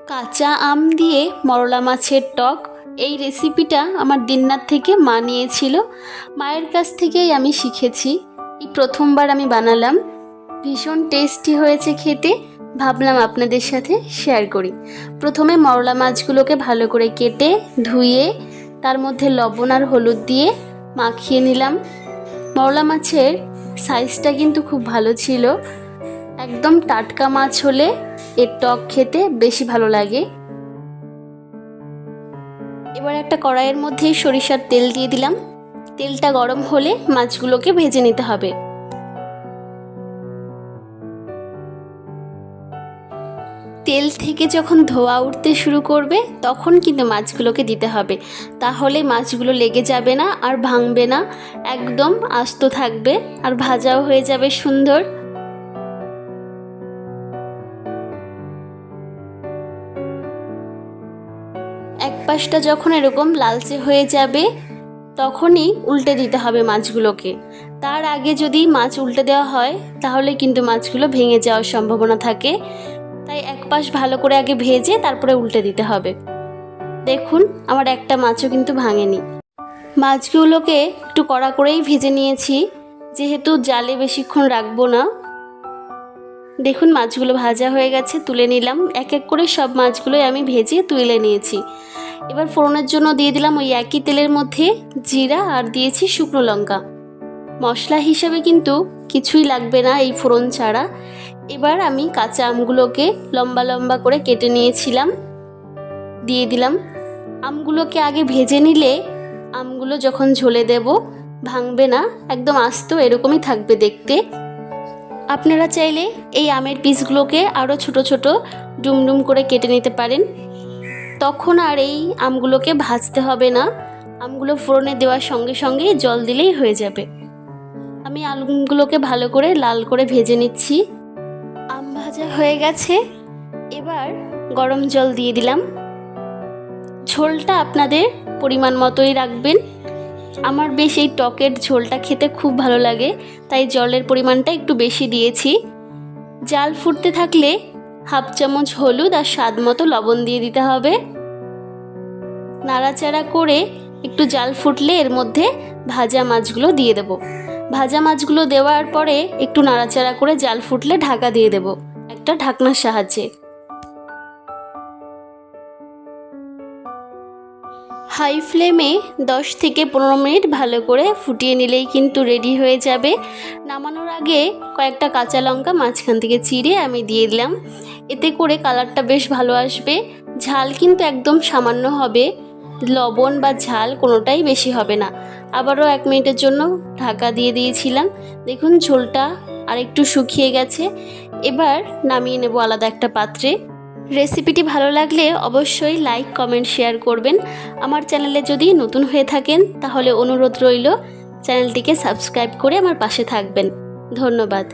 কাঁচা আম দিয়ে মরলা মাছের টক এই রেসিপিটা আমার দিনরাত থেকে মা নিয়েছিল। মায়ের কাছ থেকেই আমি শিখেছি। এই প্রথমবার আমি বানালাম, ভীষণ টেস্টি হয়েছে খেতে। ভাবলাম আপনাদের সাথে শেয়ার করি। প্রথমে মরলা মাছগুলোকে ভালো করে কেটে ধুয়ে তার মধ্যে লবণ আর হলুদ দিয়ে মাখিয়ে নিলাম। মরলা মাছের সাইজটা কিন্তু খুব ভালো ছিল। একদম টাটকা মাছ হলে এর টক খেতে বেশি ভালো লাগে। এবার একটা কড়াইয়ের মধ্যে সরিষার তেল দিয়ে দিলাম। তেলটা গরম হলে মাছগুলোকে ভেজে নিতে হবে। তেল থেকে যখন ধোঁয়া উঠতে শুরু করবে তখন কিন্তু মাছগুলোকে দিতে হবে, তাহলে মাছগুলো লেগে যাবে না আর ভাঙবে না, একদম আস্ত থাকবে আর ভাজাও হয়ে যাবে সুন্দর। এক পাশটা যখন এরকম লালচে হয়ে যাবে তখনই উল্টে দিতে হবে মাছগুলোকে। তার আগে যদি মাছ উল্টে দেওয়া হয় তাহলে কিন্তু মাছগুলো ভেঙে যাওয়ার সম্ভাবনা থাকে, তাই এক পাশ ভালো করে আগে ভেজে তারপরে উল্টে দিতে হবে। দেখুন আমার একটা মাছও কিন্তু ভাঙেনি। মাছগুলোকে একটু কড়া করেই ভেজে নিয়েছি, যেহেতু জালে বেশিক্ষণ রাখবো না। দেখুন মাছগুলো ভাজা হয়ে গেছে, তুলে নিলাম। এক এক করে সব মাছগুলোই আমি ভেজে তুলে নিয়েছি। এবার ফোড়নের জন্য দিয়ে দিলাম ওই একই তেলের মধ্যে জিরা আর দিয়েছি শুকনো লঙ্কা। মশলা হিসেবে কিন্তু কিছুই লাগবে না এই ফোড়ন ছাড়া। এবার আমি কাঁচা আমগুলোকে লম্বা লম্বা করে কেটে নিয়েছিলাম, দিয়ে দিলাম। আমগুলোকে আগে ভেজে নিলে আমগুলো যখন ঝোলে দেব ভাঙবে না, একদম আস্ত এরকমই থাকবে দেখতে। আপনারা চাইলে এই আমের পিসগুলোকে আরও ছোট ছোট ডুমডুম করে কেটে নিতে পারেন, তখন আর এই আমগুলোকে ভাজতে হবে না। আমগুলো ফোড়নে দেওয়ার সঙ্গে সঙ্গে জল দিলেই হয়ে যাবে। আমি আমগুলোকে ভালো করে লাল করে ভেজে নিচ্ছি। আম ভাজা হয়ে গেছে, এবার গরম জল দিয়ে দিলাম। ঝোলটা আপনাদের পরিমাণ মতোই রাখবেন। আমার বেশ এই টকের ঝোলটা খেতে খুব ভালো লাগে, তাই জলের পরিমাণটা একটু বেশি দিয়েছি। জাল ফুটতে থাকলে হাফ চামচ হলুদ আর স্বাদ মতো লবণ দিয়ে দিতে হবে। নাড়াচাড়া করে একটু জাল ফুটলে এর মধ্যে ভাজা মাছগুলো দিয়ে দেব। ভাজা মাছগুলো দেওয়ার পরে একটু নাড়াচাড়া করে জাল ফুটলে ঢাকা দিয়ে দেব একটা ঢাকনার সাহায্যে। হাই ফ্লেমে 10 থেকে 15 মিনিট ভালো করে ফুটিয়ে নিলেই কিন্তু রেডি হয়ে যাবে। নামানোর আগে কয়েকটা কাঁচা লঙ্কা মাঝখান থেকে চিড়ে আমি দিয়ে দিলাম, এতে করে কালারটা বেশ ভালো আসবে। ঝাল কিন্তু একদম সামান্য হবে, লবণ বা ঝাল কোনোটাই বেশি হবে না। আবারও 1 মিনিটের জন্য ঢাকা দিয়ে দিয়েছিলাম। দেখুন ঝোলটা আর একটু শুকিয়ে গেছে। এবার নামিয়ে নেব আলাদা একটা পাত্রে। রেসিপিটি ভালো লাগলে অবশ্যই লাইক, কমেন্ট, শেয়ার করবেন। আমার চ্যানেলে যদি নতুন হয়ে থাকেন তাহলে অনুরোধ রইল চ্যানেলটিকে সাবস্ক্রাইব করে আমার পাশে থাকবেন। ধন্যবাদ।